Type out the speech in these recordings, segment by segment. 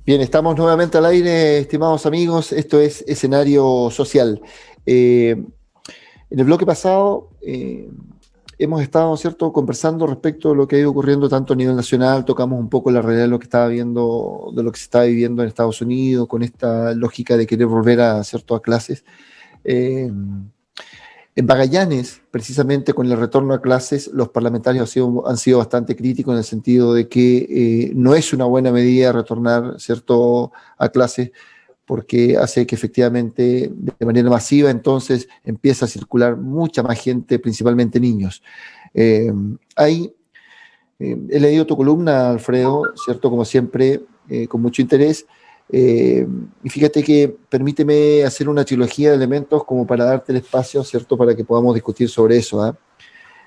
Bien, estamos nuevamente al aire, estimados amigos. Esto es Escenario Social. En el bloque pasado hemos estado, ¿cierto?, conversando respecto a lo que ha ido ocurriendo tanto a nivel nacional. Tocamos un poco la realidad de lo que estaba viendo, de lo que se está viviendo en Estados Unidos, con esta lógica de querer volver a, ¿cierto?, a clases. En Magallanes, precisamente con el retorno a clases, los parlamentarios han sido bastante críticos en el sentido de que no es una buena medida retornar, ¿cierto?, a clases, porque hace que efectivamente de manera masiva entonces empieza a circular mucha más gente, principalmente niños. He leído tu columna, Alfredo, ¿cierto?, como siempre, con mucho interés. Y fíjate que permíteme hacer una trilogía de elementos como para darte el espacio, ¿cierto?, para que podamos discutir sobre eso.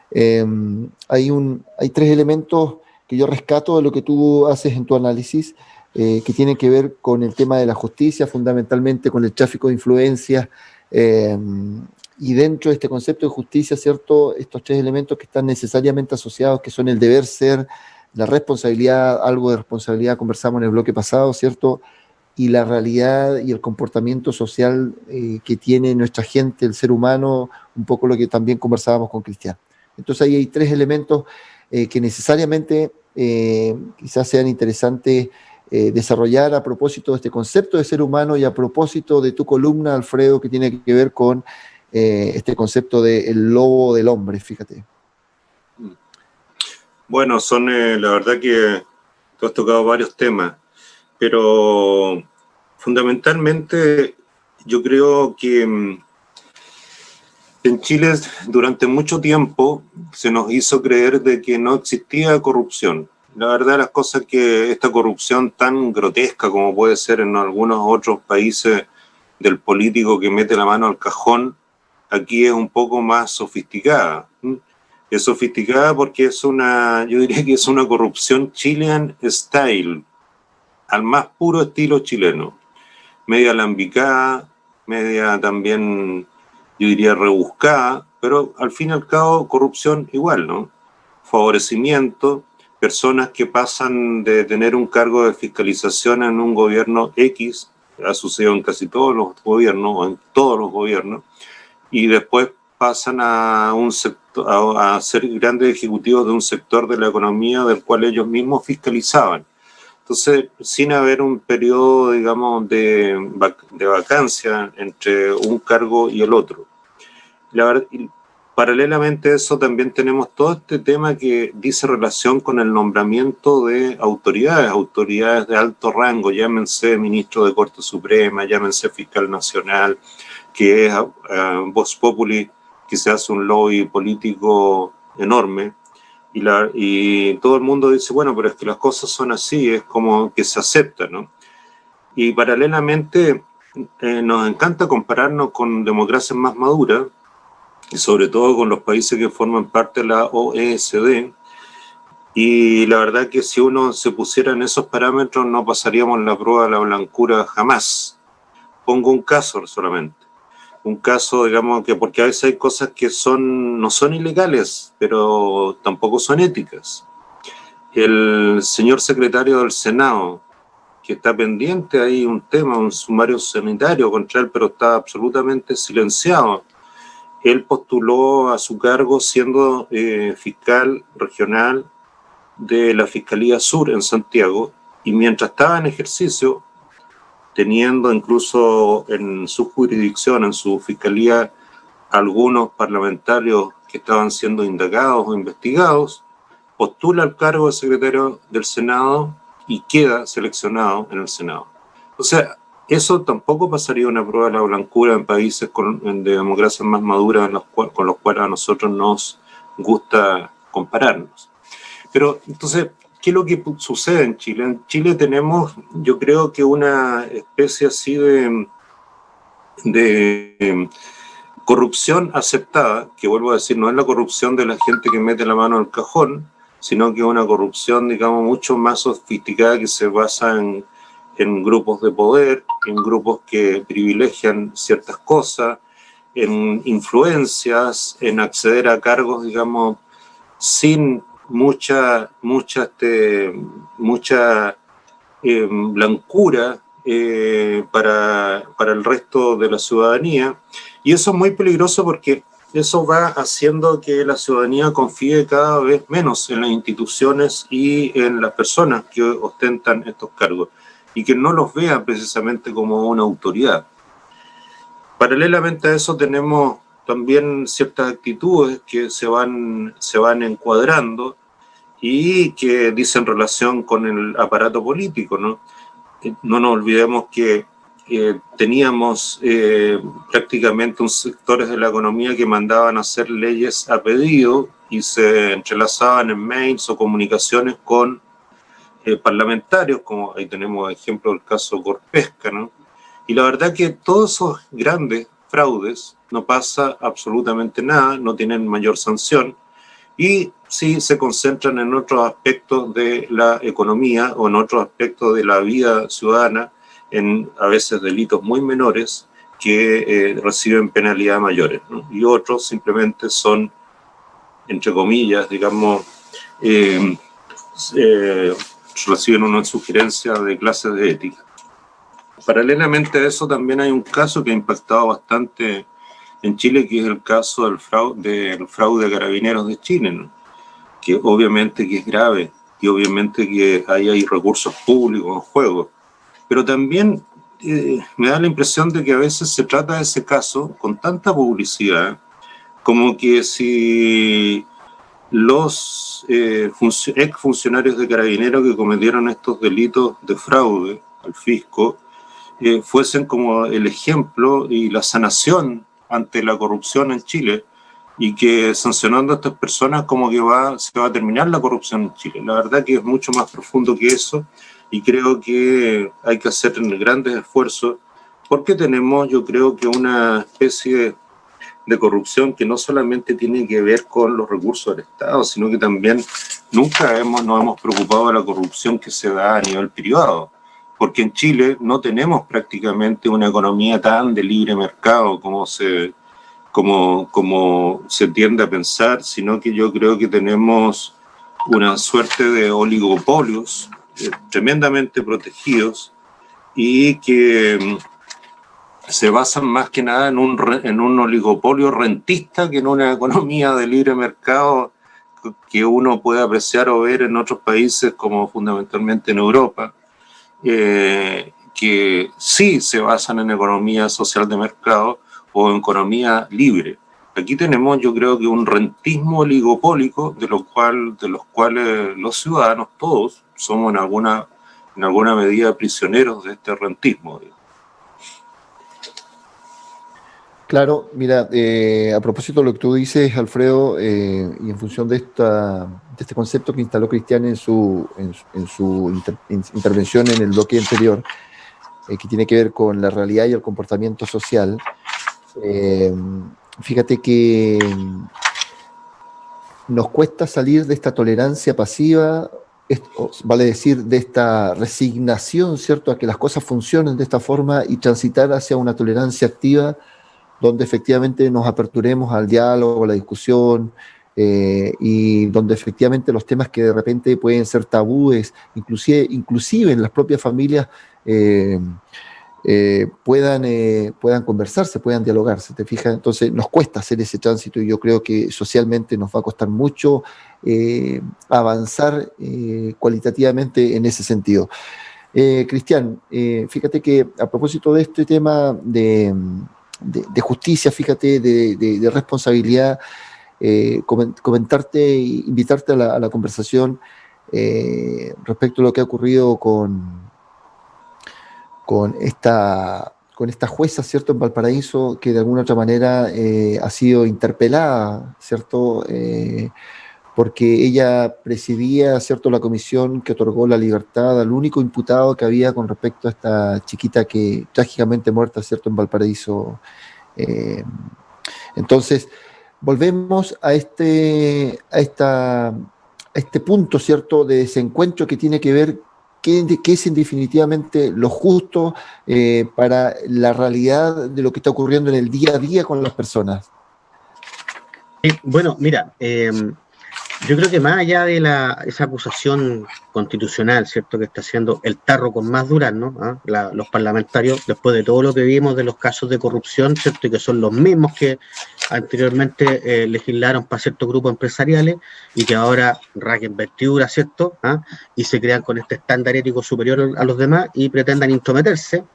Hay tres elementos que yo rescato de lo que tú haces en tu análisis, que tienen que ver con el tema de la justicia, fundamentalmente con el tráfico de influencias, eh, y dentro de este concepto de justicia, ¿cierto?, estos tres elementos que están necesariamente asociados, que son el deber ser, la responsabilidad, algo de responsabilidad conversamos en el bloque pasado, ¿cierto?, y la realidad y el comportamiento social que tiene nuestra gente, el ser humano, un poco lo que también conversábamos con Cristian. Entonces ahí hay tres elementos que necesariamente quizás sean interesantes desarrollar a propósito de este concepto de ser humano y a propósito de tu columna, Alfredo, que tiene que ver con este concepto del lobo del hombre, fíjate. Bueno, la verdad que tú has tocado varios temas, pero fundamentalmente yo creo que en Chile durante mucho tiempo se nos hizo creer de que no existía corrupción. La verdad las cosas que esta corrupción tan grotesca como puede ser en algunos otros países del político que mete la mano al cajón, aquí es un poco más sofisticada. Es sofisticada porque yo diría que es una corrupción Chilean style, al más puro estilo chileno. Media alambicada, media también, yo diría, rebuscada, pero al fin y al cabo corrupción igual, ¿no? Favorecimiento, personas que pasan de tener un cargo de fiscalización en un gobierno X, ha sucedido en casi todos los gobiernos, o en todos los gobiernos, y después pasan a un sector, a ser grandes ejecutivos de un sector de la economía del cual ellos mismos fiscalizaban. Entonces, sin haber un periodo, digamos, de vacancia entre un cargo y el otro. Paralelamente a eso también tenemos todo este tema que dice relación con el nombramiento de autoridades de alto rango, llámense ministro de Corte Suprema, llámense fiscal nacional, que es Vox Populi, que se hace un lobby político enorme, y todo el mundo dice, bueno, pero es que las cosas son así, es como que se acepta, ¿no? Y paralelamente nos encanta compararnos con democracias más maduras, y sobre todo con los países que forman parte de la OECD, y la verdad que si uno se pusiera en esos parámetros no pasaríamos la prueba de la blancura jamás. Pongo un caso solamente. Un caso, digamos, que porque a veces hay cosas que no son ilegales, pero tampoco son éticas. El señor secretario del Senado, que está pendiente ahí un tema, un sumario sanitario contra él, pero está absolutamente silenciado. Él postuló a su cargo siendo fiscal regional de la Fiscalía Sur en Santiago, y mientras estaba en ejercicio, teniendo incluso en su jurisdicción, en su fiscalía, algunos parlamentarios que estaban siendo indagados o investigados, postula al cargo de secretario del Senado y queda seleccionado en el Senado. O sea, eso tampoco pasaría una prueba de la blancura en países de democracias más maduras con los cuales a nosotros nos gusta compararnos. Pero entonces, ¿qué es lo que sucede en Chile? En Chile tenemos, yo creo que una especie así de corrupción aceptada, que vuelvo a decir, no es la corrupción de la gente que mete la mano al cajón, sino que es una corrupción, digamos, mucho más sofisticada que se basa en grupos de poder, en grupos que privilegian ciertas cosas, en influencias, en acceder a cargos, digamos, sin mucha blancura para el resto de la ciudadanía. Y eso es muy peligroso porque eso va haciendo que la ciudadanía confíe cada vez menos en las instituciones y en las personas que ostentan estos cargos y que no los vea precisamente como una autoridad. Paralelamente a eso tenemos también ciertas actitudes que se van encuadrando y que dicen relación con el aparato político, ¿no? No nos olvidemos que teníamos prácticamente unos sectores de la economía que mandaban a hacer leyes a pedido y se entrelazaban en mails o comunicaciones con parlamentarios, como ahí tenemos ejemplo del caso Corpesca, ¿no? Y la verdad que todos esos grandes fraudes no pasa absolutamente nada, no tienen mayor sanción, y sí se concentran en otros aspectos de la economía o en otros aspectos de la vida ciudadana, en a veces delitos muy menores que reciben penalidades mayores, ¿no? Y otros simplemente son, entre comillas, digamos, reciben una sugerencia de clases de ética. Paralelamente a eso también hay un caso que ha impactado bastante en Chile, que es el caso del fraude a Carabineros de Chile, ¿no? Que obviamente que es grave y obviamente que ahí hay recursos públicos en juego. Pero también me da la impresión de que a veces se trata de ese caso con tanta publicidad, como que si los ex funcionarios de Carabineros que cometieron estos delitos de fraude al fisco fuesen como el ejemplo y la sanación ante la corrupción en Chile, y que sancionando a estas personas como que se va a terminar la corrupción en Chile. La verdad que es mucho más profundo que eso, y creo que hay que hacer grandes esfuerzos, porque tenemos, yo creo que una especie de corrupción que no solamente tiene que ver con los recursos del Estado, sino que también nunca nos hemos preocupado de la corrupción que se da a nivel privado, porque en Chile no tenemos prácticamente una economía tan de libre mercado como se tiende a pensar, sino que yo creo que tenemos una suerte de oligopolios tremendamente protegidos y que se basan más que nada en un oligopolio rentista que en una economía de libre mercado que uno puede apreciar o ver en otros países, como fundamentalmente en Europa, que sí se basan en economía social de mercado o en economía libre. Aquí tenemos, yo creo que un rentismo oligopólico de los cuales los ciudadanos todos somos en alguna medida prisioneros de este rentismo. Claro, mira, a propósito de lo que tú dices, Alfredo, y en función de este concepto que instaló Cristian en su intervención en el bloque anterior, que tiene que ver con la realidad y el comportamiento social, fíjate que nos cuesta salir de esta tolerancia pasiva, vale decir, de esta resignación, ¿cierto?, a que las cosas funcionen de esta forma y transitar hacia una tolerancia activa, donde efectivamente nos aperturemos al diálogo, a la discusión, y donde efectivamente los temas que de repente pueden ser tabúes, inclusive en las propias familias, puedan conversarse, puedan dialogarse, ¿te fijas? Entonces nos cuesta hacer ese tránsito, y yo creo que socialmente nos va a costar mucho avanzar cualitativamente en ese sentido. Cristian, fíjate que a propósito de este tema de justicia, fíjate, de responsabilidad, comentarte, invitarte a la conversación respecto a lo que ha ocurrido con esta jueza, ¿cierto?, en Valparaíso, que de alguna otra manera ha sido interpelada, ¿cierto?, porque ella presidía, ¿cierto?, la comisión que otorgó la libertad al único imputado que había con respecto a esta chiquita que trágicamente muerta, ¿cierto?, en Valparaíso. Entonces, volvemos a esta este punto, ¿cierto?, de desencuentro que tiene que ver qué es definitivamente lo justo para la realidad de lo que está ocurriendo en el día a día con las personas. Bueno, mira, yo creo que más allá de esa acusación constitucional, ¿cierto?, que está haciendo el tarro con más durazno, los parlamentarios, después de todo lo que vimos de los casos de corrupción, ¿cierto?, y que son los mismos que anteriormente legislaron para ciertos grupos empresariales y que ahora raquen vestiduras, ¿cierto?, y se crean con este estándar ético superior a los demás y pretendan meterse,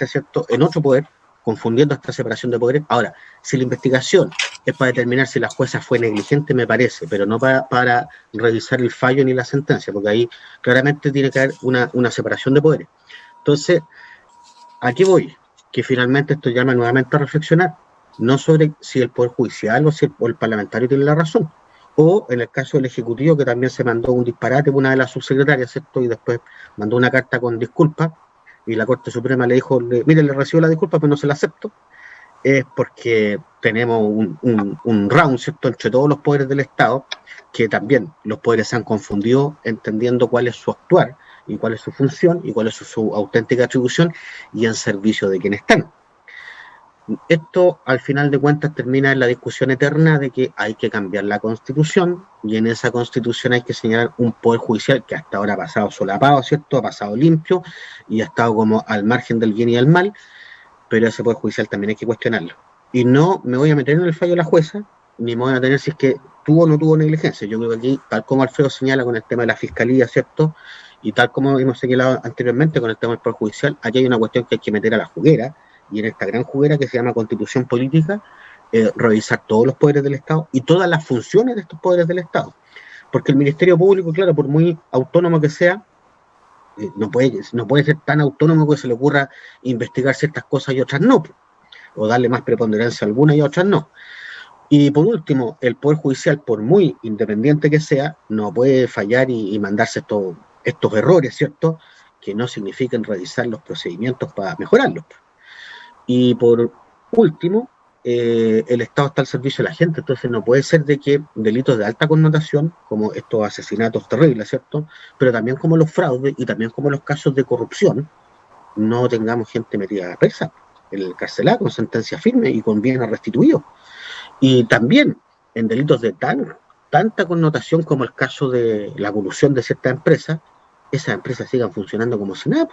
¿cierto?, en otro poder, confundiendo esta separación de poderes. Ahora, si la investigación es para determinar si la jueza fue negligente, me parece, pero no para revisar el fallo ni la sentencia, porque ahí claramente tiene que haber una separación de poderes. Entonces, ¿a qué voy? Que finalmente esto llama nuevamente a reflexionar, no sobre si el Poder Judicial o el parlamentario tiene la razón, o en el caso del Ejecutivo, que también se mandó un disparate por una de las subsecretarias, ¿cierto?, y después mandó una carta con disculpas, y la Corte Suprema le dijo, mire, le recibo la disculpa, pero no se la acepto, es porque tenemos un round, ¿cierto?, entre todos los poderes del Estado, que también los poderes se han confundido entendiendo cuál es su actuar, y cuál es su función, y cuál es su auténtica atribución, y en servicio de quienes están. Esto, al final de cuentas, termina en la discusión eterna de que hay que cambiar la Constitución, y en esa Constitución hay que señalar un Poder Judicial que hasta ahora ha pasado solapado, ¿cierto?, ha pasado limpio, y ha estado como al margen del bien y del mal, pero ese Poder Judicial también hay que cuestionarlo. Y no me voy a meter en el fallo de la jueza, ni me voy a tener si es que tuvo o no tuvo negligencia. Yo creo que aquí, tal como Alfredo señala con el tema de la Fiscalía, ¿cierto?, y tal como hemos señalado anteriormente con el tema del Poder Judicial, aquí hay una cuestión que hay que meter a la juguera, y en esta gran juguera que se llama Constitución Política, revisar todos los poderes del Estado y todas las funciones de estos poderes del Estado. Porque el Ministerio Público, claro, por muy autónomo que sea, no puede ser tan autónomo que se le ocurra investigar ciertas cosas y otras no, o darle más preponderancia a algunas y a otras no. Y por último, el Poder Judicial, por muy independiente que sea, no puede fallar y mandarse estos errores, ¿cierto?, que no significan revisar los procedimientos para mejorarlos. Y por último, el Estado está al servicio de la gente, entonces no puede ser de que delitos de alta connotación, como estos asesinatos terribles, ¿cierto?, pero también como los fraudes y también como los casos de corrupción, no tengamos gente metida presa, encarcelada con sentencia firme y con bienes restituidos. Y también en delitos de tanta connotación como el caso de la corrupción de ciertas empresas, esas empresas sigan funcionando como si nada.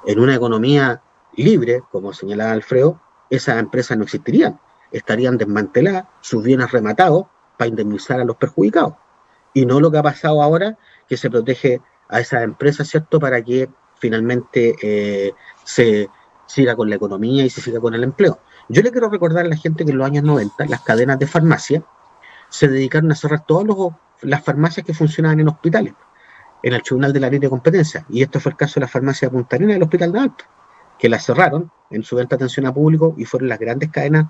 En una economía libre, como señalaba Alfredo, esas empresas no existirían, estarían desmanteladas, sus bienes rematados para indemnizar a los perjudicados. Y no lo que ha pasado ahora, que se protege a esas empresas, ¿cierto?, para que finalmente se siga con la economía y se siga con el empleo. Yo le quiero recordar a la gente que en los años 90 las cadenas de farmacia se dedicaron a cerrar todas las farmacias que funcionaban en hospitales, en el Tribunal de la Libre Competencia. Y esto fue el caso de la farmacia de Punta Arenas del Hospital de Alto, que la cerraron en su venta de atención a público y fueron las grandes cadenas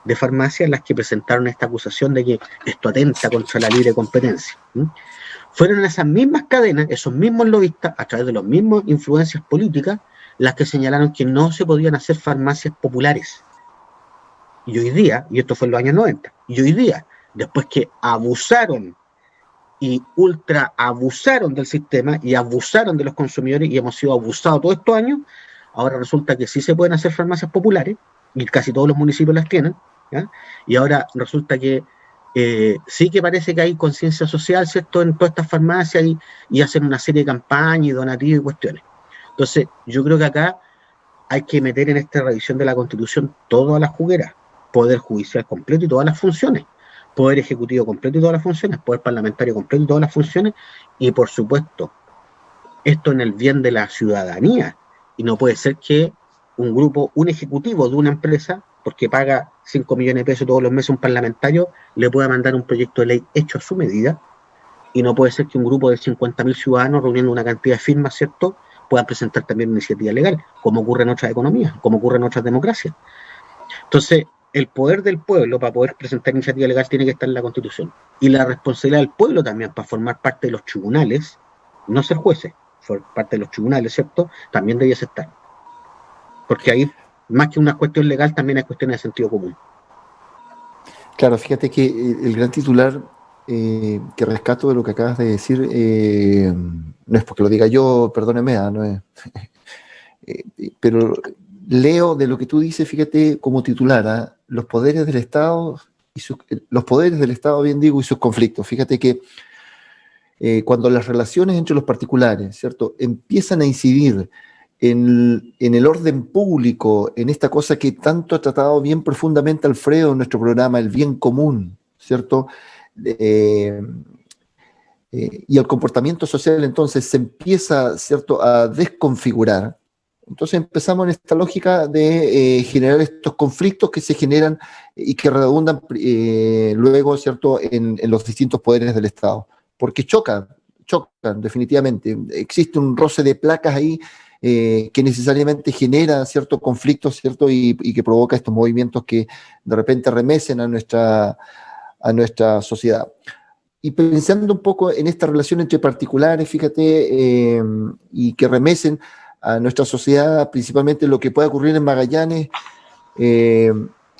de farmacia las que presentaron esta acusación de que esto atenta contra la libre competencia. Fueron esas mismas cadenas, esos mismos lobistas, a través de las mismas influencias políticas, las que señalaron que no se podían hacer farmacias populares. Y hoy día, y esto fue en los años 90, y hoy día, después que abusaron y ultra abusaron del sistema y abusaron de los consumidores y hemos sido abusados todos estos años, ahora resulta que sí se pueden hacer farmacias populares y casi todos los municipios las tienen, ¿ya? Y ahora resulta que sí que parece que hay conciencia social, ¿cierto?, en todas estas farmacias y hacen una serie de campañas y donativos y cuestiones. Entonces, yo creo que acá hay que meter en esta revisión de la Constitución todas las jugueras, Poder Judicial completo y todas las funciones, Poder Ejecutivo completo y todas las funciones, Poder Parlamentario completo y todas las funciones, y por supuesto, esto en el bien de la ciudadanía, y no puede ser que un ejecutivo de una empresa, porque paga 5 millones de pesos todos los meses a un parlamentario, le pueda mandar un proyecto de ley hecho a su medida, y no puede ser que un grupo de 50.000 ciudadanos reuniendo una cantidad de firmas, ¿cierto?, puedan presentar también una iniciativa legal, como ocurre en otras economías, como ocurre en otras democracias. Entonces, el poder del pueblo para poder presentar iniciativa legal tiene que estar en la Constitución. Y la responsabilidad del pueblo también para formar parte de los tribunales, no ser jueces, formar parte de los tribunales, ¿cierto?, también debiese estar. Porque ahí, más que una cuestión legal, también hay cuestiones de sentido común. Claro, fíjate que el gran titular que rescato de lo que acabas de decir, no es porque lo diga yo, perdóneme, no es, pero leo de lo que tú dices, fíjate como titular, los poderes del Estado los poderes del Estado, bien digo, y sus conflictos. Fíjate que cuando las relaciones entre los particulares, ¿cierto?, empiezan a incidir en el orden público, en esta cosa que tanto ha tratado bien profundamente Alfredo en nuestro programa, el bien común, ¿cierto? Y el comportamiento social entonces se empieza, ¿cierto?, a desconfigurar. Entonces empezamos en esta lógica de generar estos conflictos que se generan y que redundan luego, ¿cierto?, en los distintos poderes del Estado. Porque chocan definitivamente. Existe un roce de placas ahí que necesariamente genera cierto conflicto, ¿cierto?, y que provoca estos movimientos que de repente remecen a nuestra sociedad. Y pensando un poco en esta relación entre particulares, fíjate, y que remecen a nuestra sociedad, principalmente lo que puede ocurrir en Magallanes,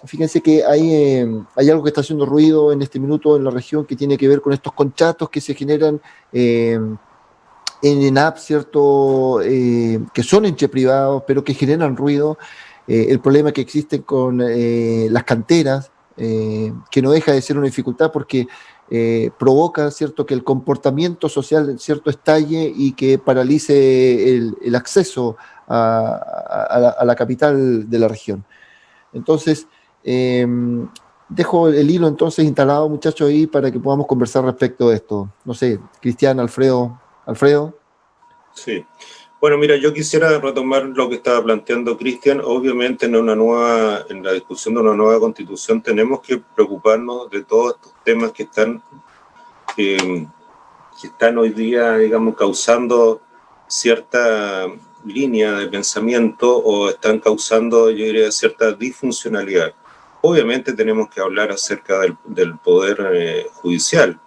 fíjense que hay algo que está haciendo ruido en este minuto en la región que tiene que ver con estos contratos que se generan en ENAP, ¿cierto? Que son entre privados, pero que generan ruido. El problema que existe con las canteras, que no deja de ser una dificultad porque provoca, ¿cierto?, que el comportamiento social, ¿cierto?, estalle y que paralice el acceso a la capital de la región. Entonces, dejo el hilo entonces instalado, muchachos, ahí para que podamos conversar respecto de esto. No sé, Cristian, Alfredo. Sí. Bueno, mira, yo quisiera retomar lo que estaba planteando Cristian. Obviamente en la discusión de una nueva constitución tenemos que preocuparnos de todos estos temas que están hoy día, digamos, causando cierta línea de pensamiento o están causando, yo diría, cierta disfuncionalidad. Obviamente tenemos que hablar acerca del poder judicial.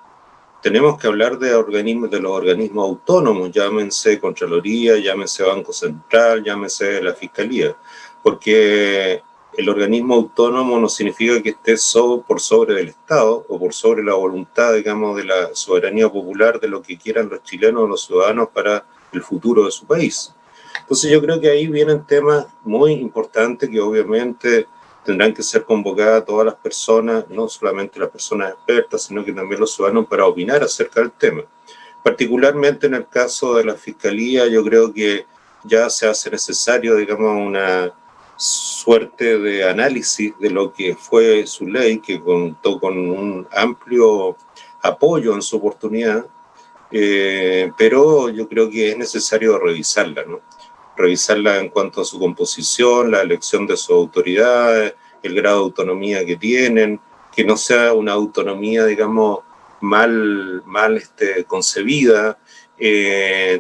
Tenemos que hablar de los organismos autónomos, llámense Contraloría, llámense Banco Central, llámense la Fiscalía, porque el organismo autónomo no significa que esté por sobre del Estado o por sobre la voluntad, digamos, de la soberanía popular, de lo que quieran los chilenos o los ciudadanos para el futuro de su país. Entonces yo creo que ahí vienen temas muy importantes que obviamente tendrán que ser convocadas todas las personas, no solamente las personas expertas, sino que también los ciudadanos para opinar acerca del tema. Particularmente en el caso de la Fiscalía, yo creo que ya se hace necesario, digamos, una suerte de análisis de lo que fue su ley, que contó con un amplio apoyo en su oportunidad, pero yo creo que es necesario revisarla, ¿no? Revisarla en cuanto a su composición, la elección de sus autoridades, el grado de autonomía que tienen, que no sea una autonomía, digamos, mal concebida,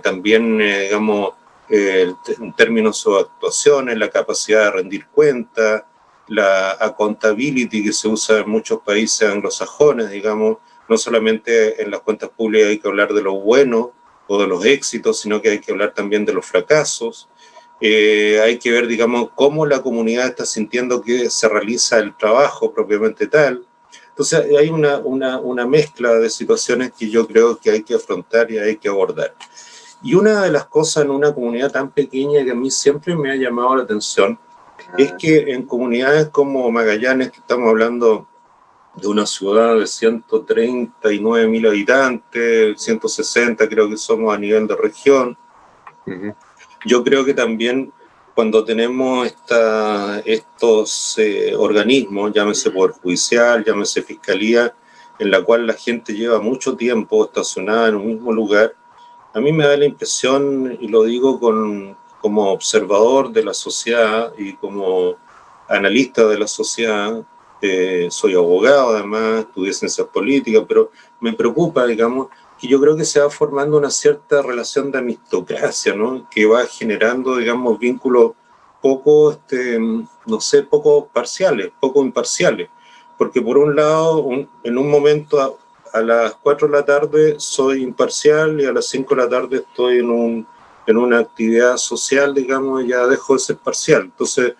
también, digamos, en términos de sus actuaciones, la capacidad de rendir cuentas, la accountability que se usa en muchos países anglosajones, digamos, no solamente en las cuentas públicas hay que hablar de lo bueno o de los éxitos, sino que hay que hablar también de los fracasos. Hay que ver, digamos, cómo la comunidad está sintiendo que se realiza el trabajo propiamente tal. Entonces hay una mezcla de situaciones que yo creo que hay que afrontar y hay que abordar. Y una de las cosas en una comunidad tan pequeña que a mí siempre me ha llamado la atención es que en comunidades como Magallanes, que estamos hablando de una ciudad de 139.000 habitantes, 160 creo que somos a nivel de región. Yo creo que también cuando tenemos estos organismos, llámese Poder Judicial, llámese Fiscalía, en la cual la gente lleva mucho tiempo estacionada en un mismo lugar, a mí me da la impresión, y lo digo como observador de la sociedad y como analista de la sociedad, soy abogado además, estudié ciencias políticas, pero me preocupa, digamos, que yo creo que se va formando una cierta relación de amistocracia, ¿no? Que va generando, digamos, vínculos poco, no sé, poco parciales, poco imparciales. Porque por un lado, en un momento a las 4 de la tarde soy imparcial y a las 5 de la tarde estoy en una actividad social, digamos, y ya dejo de ser parcial. Entonces,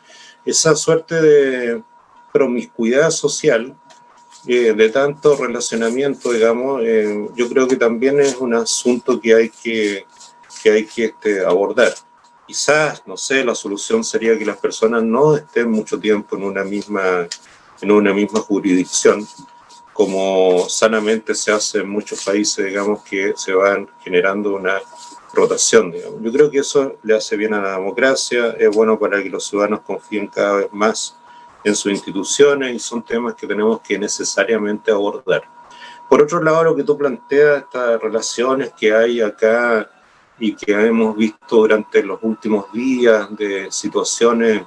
esa suerte de promiscuidad social de tanto relacionamiento, digamos, yo creo que también es un asunto que hay que abordar. Quizás, no sé, la solución sería que las personas no estén mucho tiempo en una misma jurisdicción, como sanamente se hace en muchos países, digamos, que se van generando una rotación, digamos. Yo creo que eso le hace bien a la democracia, es bueno para que los ciudadanos confíen cada vez más en sus instituciones, y son temas que tenemos que necesariamente abordar. Por otro lado, lo que tú planteas, estas relaciones que hay acá y que hemos visto durante los últimos días de situaciones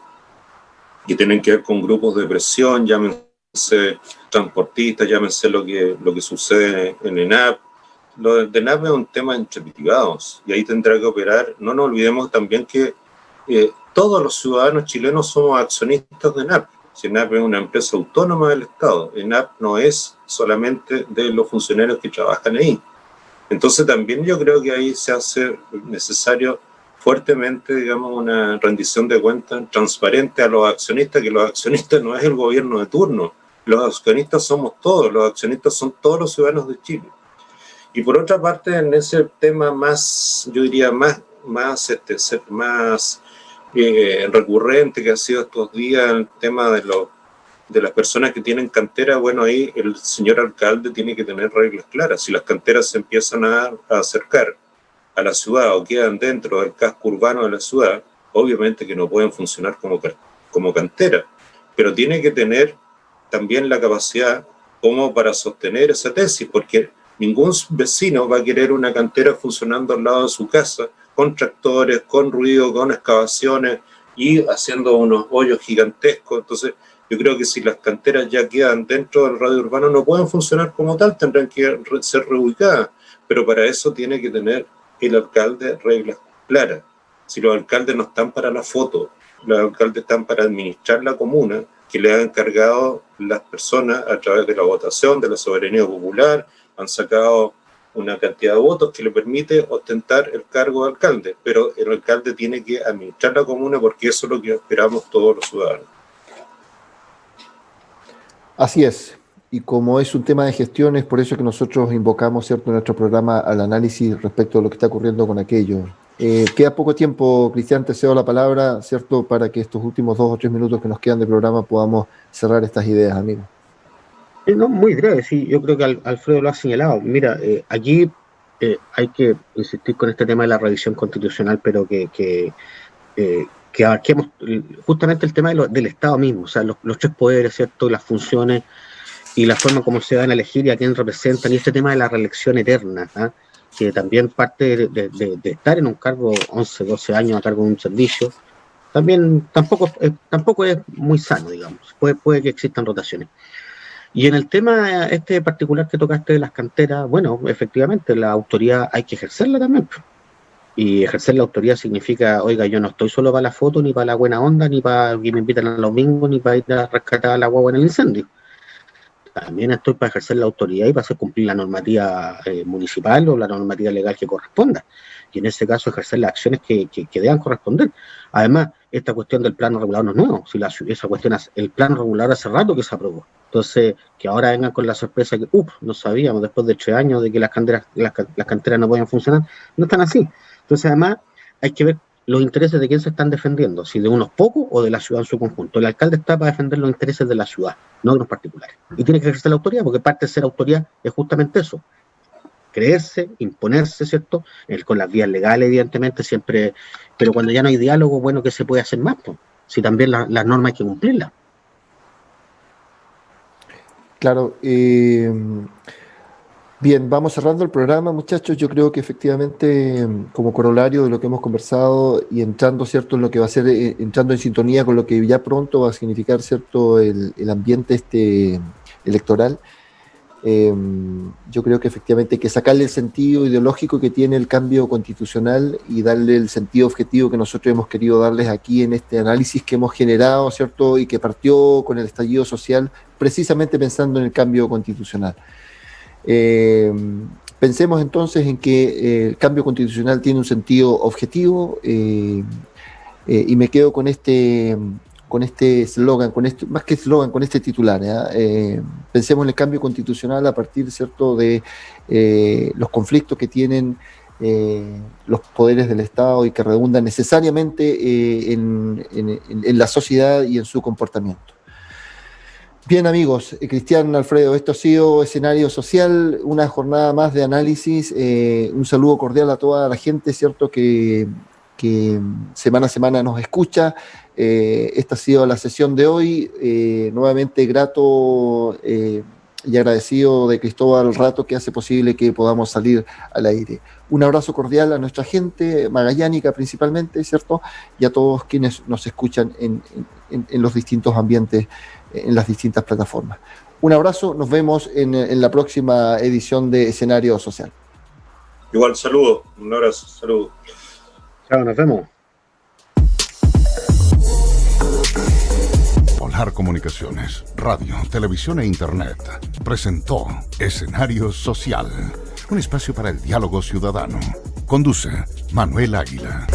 que tienen que ver con grupos de presión, llámense transportistas, llámense lo que sucede en ENAP. Lo de ENAP es un tema entre privados y ahí tendrá que operar. No nos olvidemos también que todos los ciudadanos chilenos somos accionistas de ENAP. Si ENAP es una empresa autónoma del Estado, ENAP no es solamente de los funcionarios que trabajan ahí. Entonces también yo creo que ahí se hace necesario fuertemente, digamos, una rendición de cuentas transparente a los accionistas, que los accionistas no es el gobierno de turno, los accionistas somos todos, los accionistas son todos los ciudadanos de Chile. Y por otra parte, en ese tema más, yo diría, más recurrente que ha sido estos días, el tema de las personas que tienen cantera, bueno, ahí el señor alcalde tiene que tener reglas claras. Si las canteras se empiezan a acercar a la ciudad o quedan dentro del casco urbano de la ciudad, obviamente que no pueden funcionar como cantera, pero tiene que tener también la capacidad como para sostener esa tesis, porque ningún vecino va a querer una cantera funcionando al lado de su casa, con tractores, con ruido, con excavaciones y haciendo unos hoyos gigantescos. Entonces, yo creo que si las canteras ya quedan dentro del radio urbano no pueden funcionar como tal, tendrán que ser reubicadas, pero para eso tiene que tener el alcalde reglas claras. Si los alcaldes no están para la foto, los alcaldes están para administrar la comuna, que le han encargado las personas a través de la votación, de la soberanía popular, han sacado una cantidad de votos que le permite ostentar el cargo de alcalde, pero el alcalde tiene que administrar la comuna porque eso es lo que esperamos todos los ciudadanos. Así es, y como es un tema de gestión, es por eso que nosotros invocamos, ¿cierto?, en nuestro programa al análisis respecto a lo que está ocurriendo con aquello. Queda poco tiempo, Cristian, te cedo la palabra, ¿cierto?, para que estos últimos 2 o 3 minutos que nos quedan de programa podamos cerrar estas ideas, amigo. No, muy breve, sí, yo creo que Alfredo lo ha señalado. Mira, aquí hay que insistir con este tema de la revisión constitucional, pero que abarquemos justamente el tema del Estado mismo, o sea, los 3 poderes, ¿cierto?, las funciones y la forma como se van a elegir y a quién representan, y este tema de la reelección eterna, ¿eh?, que también parte de estar en un cargo 11, 12 años a cargo de un servicio, también tampoco es muy sano, digamos, puede que existan rotaciones. Y en el tema este particular que tocaste de las canteras, bueno, efectivamente la autoridad hay que ejercerla también. Y ejercer la autoridad significa, oiga, yo no estoy solo para la foto, ni para la buena onda, ni para que me invitan a los bingos, ni para ir a rescatar a la guagua en el incendio. También estoy para ejercer la autoridad y para hacer cumplir la normativa municipal o la normativa legal que corresponda. Y en ese caso ejercer las acciones que deban corresponder. Además, esta cuestión del plano regulador no es nuevo. Si esa cuestión, el plano regulador hace rato que se aprobó. Entonces, que ahora vengan con la sorpresa que, no sabíamos después de 3 años de que las canteras no podían funcionar, no están así. Entonces, además, hay que ver los intereses de quién se están defendiendo, si de unos pocos o de la ciudad en su conjunto. El alcalde está para defender los intereses de la ciudad, no de los particulares. Y tiene que ejercer la autoridad, porque parte de ser autoridad es justamente eso, creerse, imponerse, ¿cierto? Con las vías legales, evidentemente, siempre, pero cuando ya no hay diálogo, bueno, ¿qué se puede hacer más? Pues? Si también las normas hay que cumplirlas. Claro, bien, vamos cerrando el programa, muchachos. Yo creo que efectivamente, como corolario de lo que hemos conversado y entrando, ¿cierto?, en lo que va a ser, entrando en sintonía con lo que ya pronto va a significar, ¿cierto?, el ambiente electoral, yo creo que efectivamente hay que sacarle el sentido ideológico que tiene el cambio constitucional y darle el sentido objetivo que nosotros hemos querido darles aquí en este análisis que hemos generado, ¿cierto?, y que partió con el estallido social, precisamente pensando en el cambio constitucional. Pensemos entonces en que el cambio constitucional tiene un sentido objetivo, y me quedo con este este eslogan, más que eslogan, con este titular. Pensemos en el cambio constitucional a partir, ¿cierto?, de los conflictos que tienen los poderes del Estado y que redundan necesariamente en la sociedad y en su comportamiento. Bien, amigos, Cristian, Alfredo, esto ha sido Escenario Social, una jornada más de análisis. Un saludo cordial a toda la gente, ¿cierto?, que semana a semana nos escucha. Esta ha sido la sesión de hoy. Nuevamente grato y agradecido de Cristóbal Rato, que hace posible que podamos salir al aire. Un abrazo cordial a nuestra gente magallánica principalmente, ¿cierto?, y a todos quienes nos escuchan en los distintos ambientes, en las distintas plataformas. Un abrazo, nos vemos en la próxima edición de Escenario Social. Igual, saludo, un abrazo, saludo. Chao, nos vemos. Polar Comunicaciones, radio, televisión e internet presentó Escenario Social, un espacio para el diálogo ciudadano. Conduce Manuel Águila.